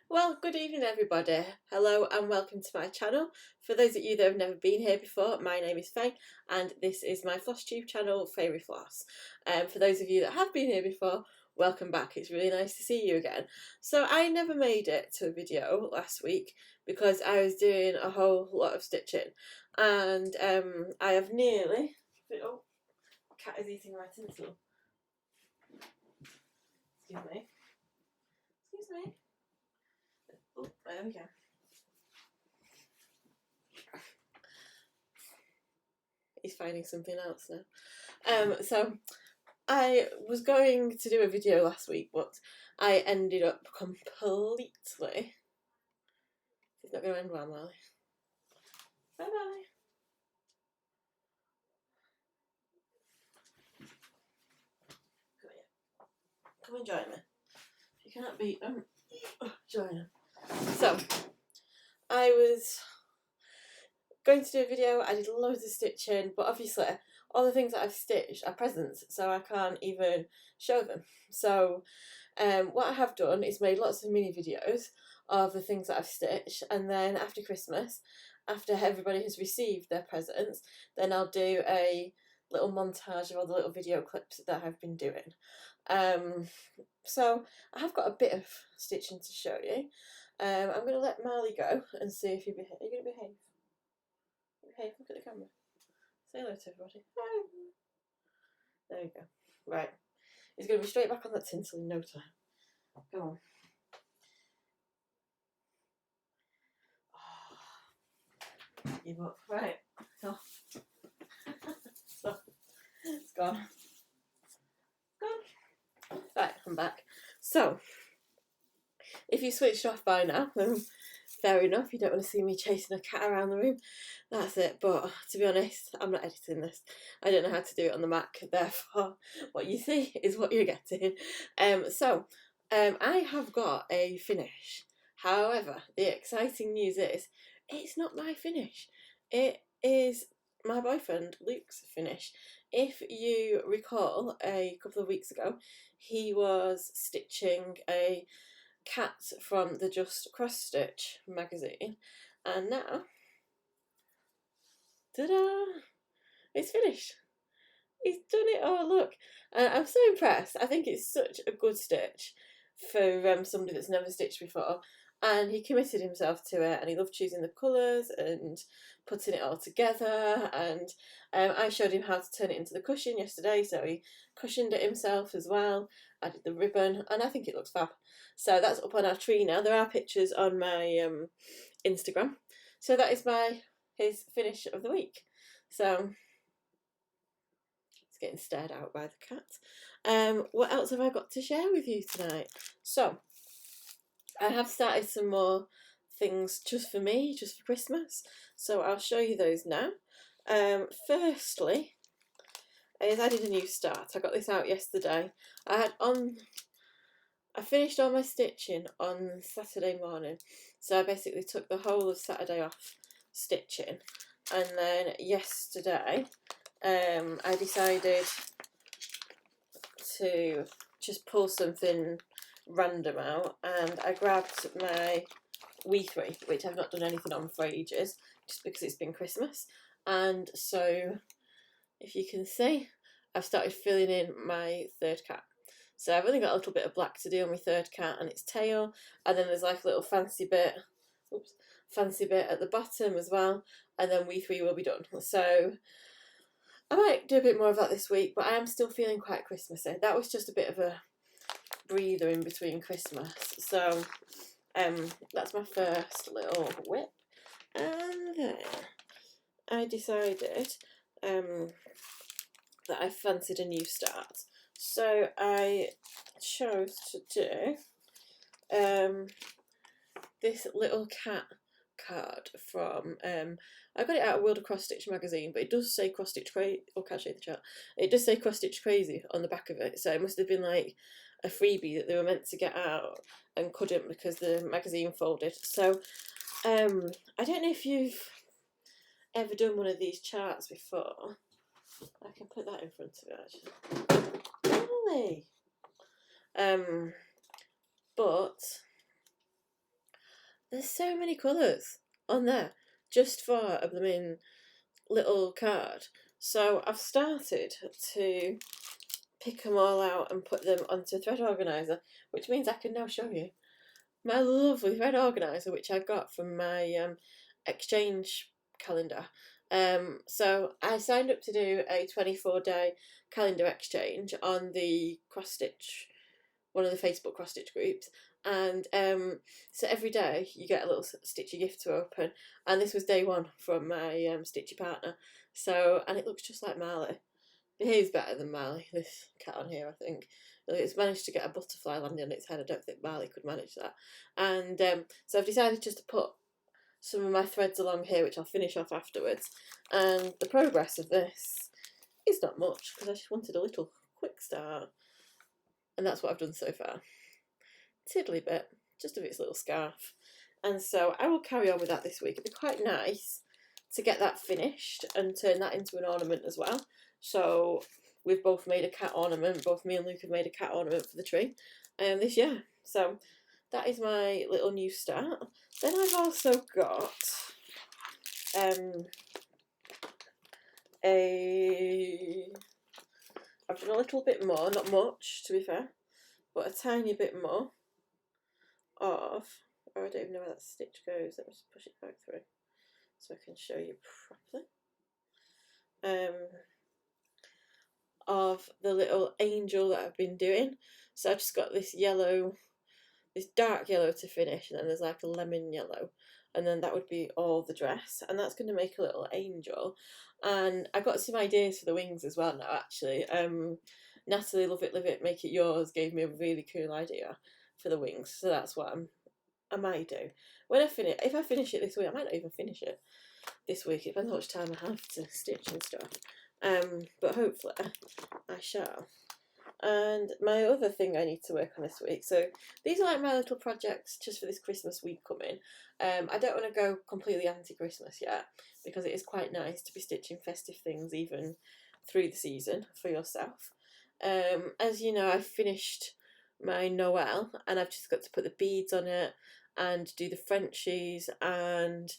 Well, good evening everybody. Hello and welcome to my channel. For those of you that have never been here before, my name is Faye and this is my Flosstube channel, Fairy Floss. For those of you that have been here before, welcome back. It's really nice to see you again. So I never made it to a video last week because I was doing a whole lot of stitching and I have nearly... Oh, cat is eating my tinsel. Excuse me. Excuse me. Oh, there we go. He's finding something else now. So I was going to do a video last week, but I ended up completely... It's not going to end well, Molly. Bye bye. Come here. Come and join me. If you can't beat them, join them. So I was going to do a video. I did loads of stitching, but obviously all the things that I've stitched are presents, so I can't even show them. So what I have done is made lots of mini videos of the things that I've stitched, and then after Christmas, after everybody has received their presents, then I'll do a little montage of all the little video clips that I've been doing. So I have got a bit of stitching to show you. I'm going to let Marley go and see if you behave. Are you going to behave? Behave, look at the camera. Say hello to everybody. Hi. There you go. Right. He's going to be straight back on that tinsel in no time. Go on. Oh. Give up. Right. So. So. It's gone. Gone. Right, I'm back. So, if you switched off by now, then fair enough, you don't want to see me chasing a cat around the room. That's it. But to be honest, I'm not editing this. I don't know how to do it on the Mac, therefore what you see is what you're getting. I have got a finish. However, the exciting news is it's not my finish. It is my boyfriend Luke's finish. If you recall, a couple of weeks ago, he was stitching a cat from the Just Cross Stitch magazine, and now, ta-da, it's finished. He's done it. Oh, look. I'm so impressed. I think it's such a good stitch for somebody that's never stitched before, and he committed himself to it, and he loved choosing the colours and putting it all together, and I showed him how to turn it into the cushion yesterday, so he cushioned it himself as well. I did the ribbon, and I think it looks fab. So that's up on our tree now. There are pictures on my Instagram. So that is his finish of the week. So it's getting stared out by the cat. What else have I got to share with you tonight? So I have started some more things just for me, just for Christmas. So I'll show you those now. Firstly, is I did a new start. I got this out yesterday. I finished all my stitching on Saturday morning, so I basically took the whole of Saturday off stitching, and then yesterday I decided to just pull something random out, and I grabbed my We3, which I've not done anything on for ages, just because it's been Christmas, and so if you can see, I've started filling in my third cat. So I've only got a little bit of black to do on my third cat and its tail, and then there's like a little fancy bit at the bottom as well, and then We3 will be done. So I might do a bit more of that this week, but I am still feeling quite Christmassy. That was just a bit of a breather in between Christmas. So that's my first little whip. And then I decided that I fancied a new start. So I chose to do this little cat card from I got it out of World of Cross Stitch magazine, but it does say Cross Stitch Crazy. Oh, can't show you the chart. It does say Cross Stitch Crazy on the back of it, so it must have been like a freebie that they were meant to get out and couldn't because the magazine folded. So I don't know if you've ever done one of these charts before. I can put that in front of it actually. Really? But there's so many colours on there just for a blooming little card. So I've started to pick them all out and put them onto a thread organiser, which means I can now show you my lovely thread organiser, which I got from my exchange calendar. So I signed up to do a 24-day calendar exchange on the cross stitch, one of the Facebook cross stitch groups, and so every day you get a little stitchy gift to open, and this was day one from my stitchy partner. So, and it looks just like Marley. Behaves better than Marley, this cat on here, I think. It's managed to get a butterfly landing on its head. I don't think Marley could manage that. And so I've decided just to put some of my threads along here, which I'll finish off afterwards. And the progress of this is not much, because I just wanted a little quick start. And that's what I've done so far. Tiddly bit, just of its little scarf. And so I will carry on with that this week. It'd be quite nice to get that finished and turn that into an ornament as well. So we've both made a cat ornament. Both me and Luke have made a cat ornament for the tree this year. So that is my little new start. Then I've also got I've done a little bit more, not much to be fair, but a tiny bit more of, oh, I don't even know where that stitch goes. Let me just push it back through so I can show you properly. Of the little angel that I've been doing. So I've just got this yellow, this dark yellow to finish, and then there's like a lemon yellow, and then that would be all the dress, and that's going to make a little angel. And I got some ideas for the wings as well now, actually. Natalie, Love It, Live It, Make It Yours gave me a really cool idea for the wings, so that's what I might do. When I finish, if I finish it this week, I might not even finish it this week. It depends how much time I have to stitch and stuff. But hopefully I shall. And my other thing I need to work on this week, so these are like my little projects just for this Christmas week coming. I don't want to go completely anti-Christmas yet, because it is quite nice to be stitching festive things even through the season for yourself. As you know, I've finished my Noel, and I've just got to put the beads on it and do the Frenchies, and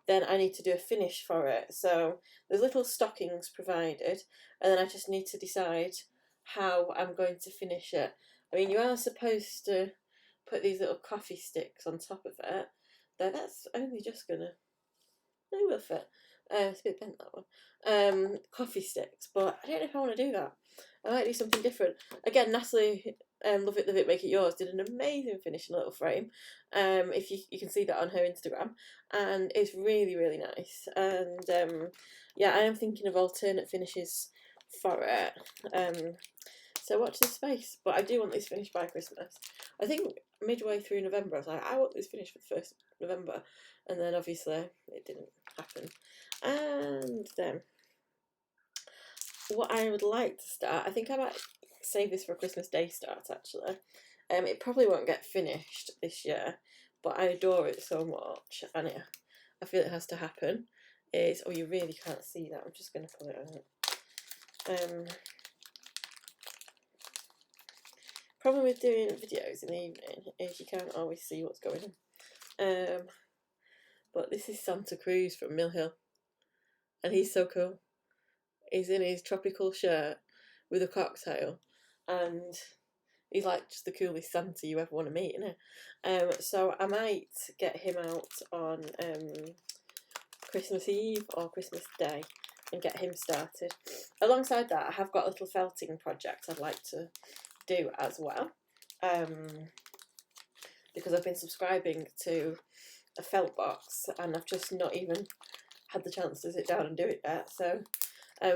then I need to do a finish for it. So there's little stockings provided, and then I just need to decide how I'm going to finish it. I mean, you are supposed to put these little coffee sticks on top of it, though that's only just gonna, they will fit. It's a bit bent, that one. Coffee sticks, but I don't know if I want to do that. I might do something different. Again, Natalie, Love It, Live It, Make It Yours did an amazing finishing little frame. If you can see that on her Instagram, and it's really, really nice. And yeah, I am thinking of alternate finishes for it. So watch this space. But I do want this finished by Christmas. I think midway through November I was like, I want this finished for the 1st of November, and then obviously it didn't happen. And then what I would like to start, I think I might save this for a Christmas Day start actually. It probably won't get finished this year, but I adore it so much, and I feel it has to happen. Is, oh, you really can't see that, I'm just going to pull it out. Problem with doing videos in the evening is you can't always see what's going on. But this is Santa Cruz from Mill Hill, and he's so cool. He's in his tropical shirt with a cocktail, and he's like just the coolest Santa you ever want to meet, innit? So I might get him out on Christmas Eve or Christmas Day and get him started. Alongside that, I have got a little felting project I'd like to do as well, because I've been subscribing to a felt box and I've just not even had the chance to sit down and do it yet, so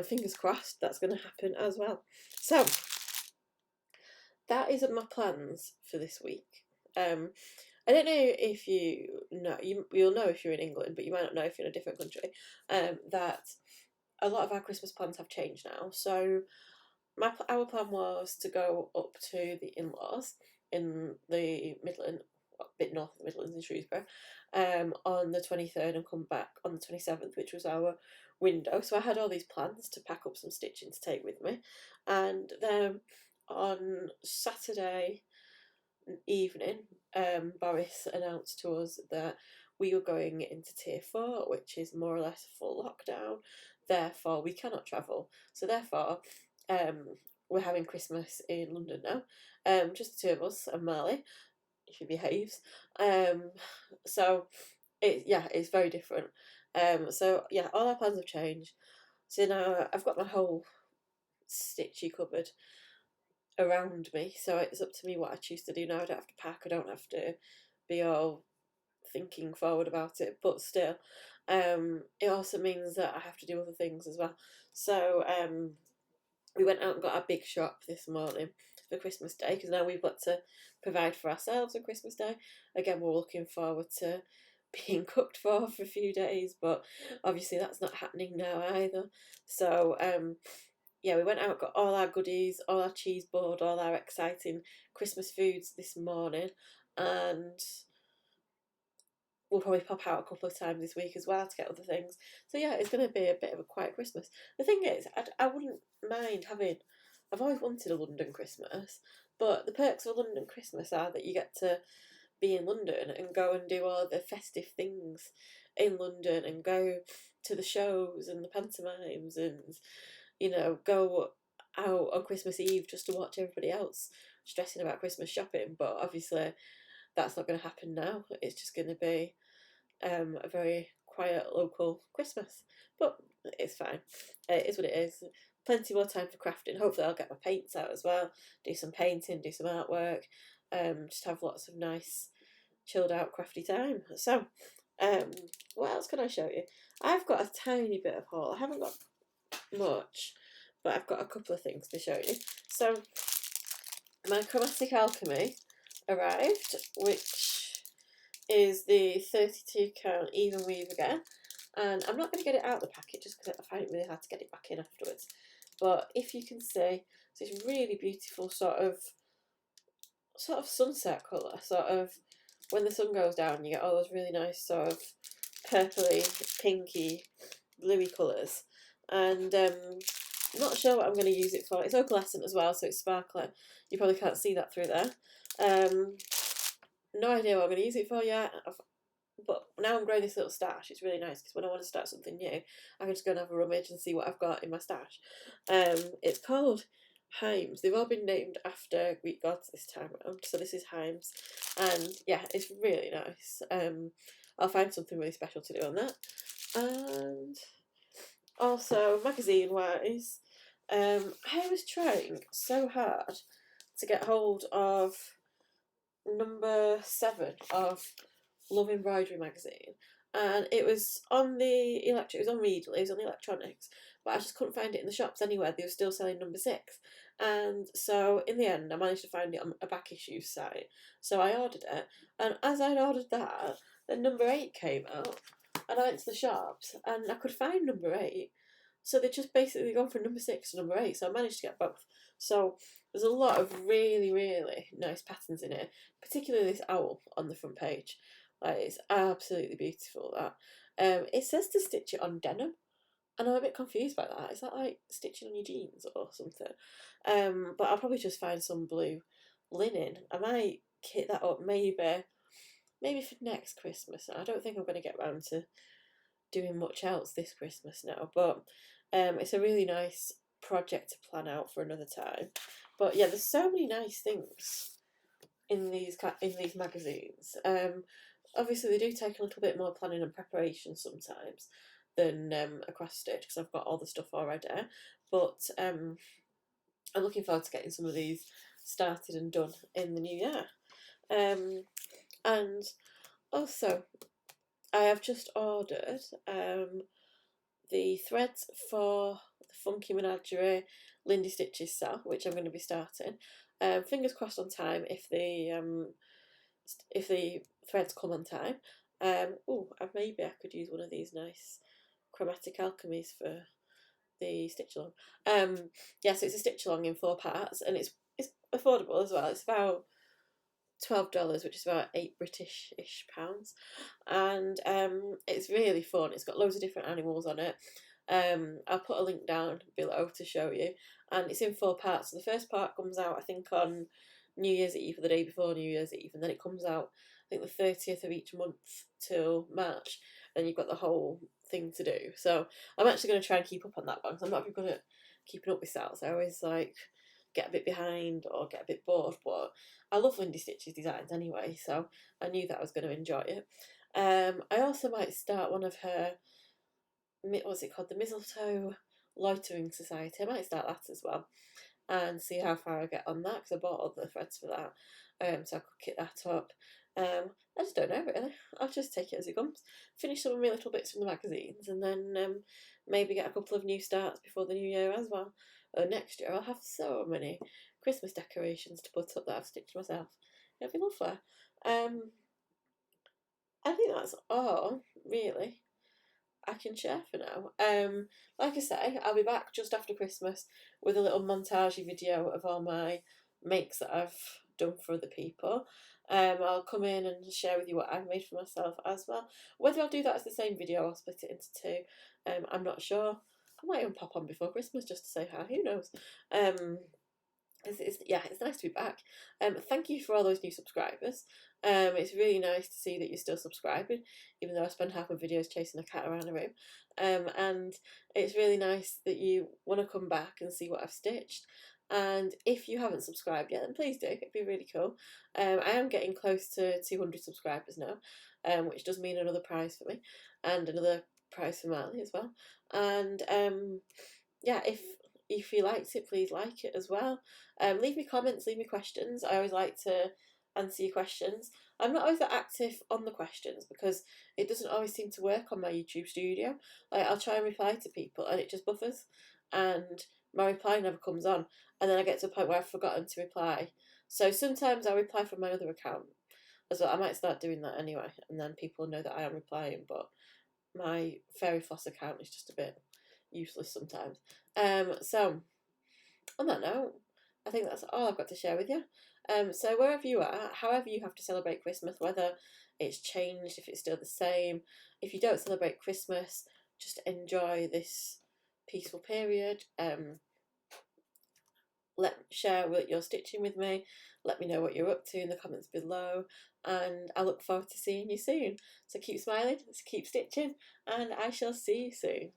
fingers crossed that's going to happen as well. So that is my plans for this week. I don't know if you know, you'll know if you're in England, but you might not know if you're in a different country, that a lot of our Christmas plans have changed now. So our plan was to go up to the in-laws in the Midland, a bit north of the Midlands in Shrewsbury, on the 23rd and come back on the 27th, which was our window. So I had all these plans to pack up some stitching to take with me, and then on Saturday evening, Boris announced to us that we were going into tier 4, which is more or less a full lockdown. Therefore, we cannot travel. So therefore, we're having Christmas in London now. Just the two of us and Marley, if he behaves. So it's very different. So yeah, all our plans have changed. So now I've got my whole stitchy cupboard around me, so it's up to me what I choose to do now. I don't have to pack, I don't have to be all thinking forward about it, but still, it also means that I have to do other things as well. So we went out and got our big shop this morning for Christmas Day, because now we've got to provide for ourselves on Christmas Day. Again, we're looking forward to being cooked for a few days, but obviously that's not happening now either. So yeah, we went out, got all our goodies, all our cheese board, all our exciting Christmas foods this morning, and we'll probably pop out a couple of times this week as well to get other things. So yeah, it's going to be a bit of a quiet Christmas. The thing is, I wouldn't mind having, I've always wanted a London Christmas, but the perks of a London Christmas are that you get to be in London and go and do all the festive things in London and go to the shows and the pantomimes and, you know, go out on Christmas Eve just to watch everybody else stressing about Christmas shopping. But obviously that's not going to happen now. It's just going to be a very quiet local Christmas. But it's fine. It is what it is. Plenty more time for crafting. Hopefully I'll get my paints out as well. Do some painting, do some artwork. Just have lots of nice chilled out crafty time. So what else can I show you? I've got a tiny bit of haul. I haven't got much, but I've got a couple of things to show you. So my chromatic alchemy arrived, which is the 32 count even weave again, and I'm not going to get it out of the packet just because I find it really hard to get it back in afterwards. But if you can see, so it's really beautiful sort of sunset colour, sort of when the sun goes down you get all those really nice sort of purpley, pinky, bluey colours. And I'm not sure what I'm going to use it for. It's opalescent as well, so it's sparkling. You probably can't see that through there. No idea what I'm going to use it for yet. But now I'm growing this little stash. It's really nice because when I want to start something new, I can just go and have a rummage and see what I've got in my stash. It's called Hymes. They've all been named after Greek gods this time around. So this is Hymes. And yeah, it's really nice. I'll find something really special to do on that. And also, magazine-wise, I was trying so hard to get hold of number 7 of Love Embroidery magazine, and it was on the it was on Readly, it was on the electronics, but I just couldn't find it in the shops anywhere. They were still selling number 6, and so in the end I managed to find it on a back issue site, so I ordered it, and as I'd ordered that, then number 8 came out, and I went to the shops and I could find number 8, so they just basically gone from number 6 to number 8, so I managed to get both. So there's a lot of really, really nice patterns in it, particularly this owl on the front page. Like, it's absolutely beautiful, that. It says to stitch it on denim, and I'm a bit confused by that. Is that like stitching on your jeans or something? But I'll probably just find some blue linen. I might kit that up maybe for next Christmas. I don't think I'm going to get around to doing much else this Christmas now, but it's a really nice project to plan out for another time. But yeah, there's so many nice things in these magazines. Obviously they do take a little bit more planning and preparation sometimes than Across Stitch, because I've got all the stuff already, but I'm looking forward to getting some of these started and done in the new year. And also I have just ordered the threads for the Funky Menagerie Lindy Stitches set, which I'm going to be starting. Fingers crossed on time if the threads come on time. Maybe I could use one of these nice chromatic alchemies for the stitch along. So it's a stitch along in 4 parts, and it's affordable as well. It's about $12, which is about £8 British pounds, and it's really fun. It's got loads of different animals on it. I'll put a link down below to show you, and it's in 4 parts. So the first part comes out, I think, on New Year's Eve or the day before New Year's Eve, and then it comes out I think the 30th of each month till March, and you've got the whole thing to do. So I'm actually going to try and keep up on that one, because I'm not very good at keeping up with sales. I always like get a bit behind or get a bit bored, but I love Lindy Stitch's designs anyway, so I knew that I was going to enjoy it. I also might start one of her, what's it called, the Mistletoe Loitering Society. I might start that as well and see how far I get on that, because I bought all the threads for that, so I could kit that up. I just don't know really. I'll just take it as it comes. Finish some of my little bits from the magazines, and then maybe get a couple of new starts before the new year as well. Next year I'll have so many Christmas decorations to put up that I've stitched myself. It'll be lovely. I think that's all really I can share for now. Like I say, I'll be back just after Christmas with a little montage video of all my makes that I've done for other people. I'll come in and share with you what I've made for myself as well. Whether I'll do that as the same video or split it into two, I'm not sure. I might even pop on before Christmas just to say hi, who knows. It's nice to be back. Thank you for all those new subscribers. It's really nice to see that you're still subscribing, even though I spend half my videos chasing a cat around the room. And it's really nice that you want to come back and see what I've stitched. And if you haven't subscribed yet, then please do. It'd be really cool. I am getting close to 200 subscribers now, which does mean another prize for me and another prize for Marley as well. And yeah, if you liked it, please like it as well. Leave me comments, leave me questions. I always like to answer your questions. I'm not always that active on the questions because it doesn't always seem to work on my YouTube studio. Like, I'll try and reply to people and it just buffers, and my reply never comes on, and then I get to a point where I've forgotten to reply. So sometimes I reply from my other account as well. I might start doing that anyway, and then people know that I am replying, but my Fairy Floss account is just a bit useless sometimes. So on that note, I think that's all I've got to share with you. So wherever you are, however you have to celebrate Christmas, whether it's changed, if it's still the same, if you don't celebrate Christmas, just enjoy this peaceful period. Share what you're stitching with me. Let me know what you're up to in the comments below, and I look forward to seeing you soon. So keep smiling, keep stitching, and I shall see you soon.